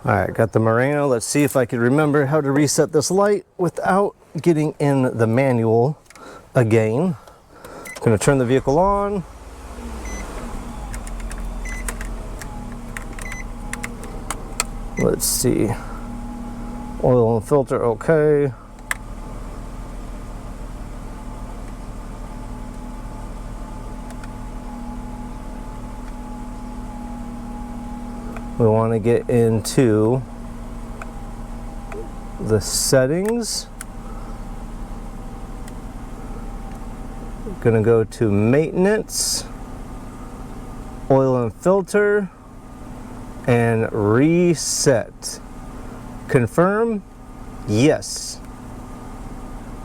All right, got the Murano. Let's see if I can remember how to reset this light without getting in the manual again. I'm gonna turn the vehicle on. Let's see. Oil and filter, okay. We want to get into the settings. Gonna go to maintenance, oil and filter, and reset. Confirm, yes.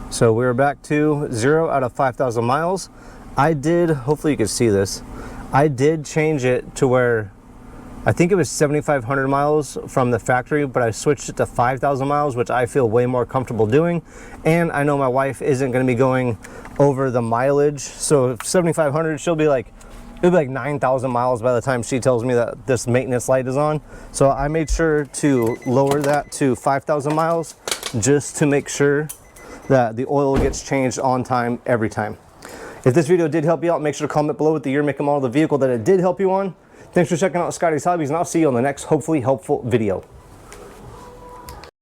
So we're back to 0 out of 5,000 miles. I did, hopefully you can see this, I did change it to where I think it was 7,500 miles from the factory, but I switched it to 5,000 miles, which I feel way more comfortable doing. And I know my wife isn't going to be going over the mileage. So if 7,500, it'll be like 9,000 miles by the time she tells me that this maintenance light is on. So I made sure to lower that to 5,000 miles just to make sure that the oil gets changed on time every time. If this video did help you out, make sure to comment below with the year, make, and model of the vehicle that it did help you on. Thanks for checking out Scotties Hobbies, and I'll see you on the next hopefully helpful video.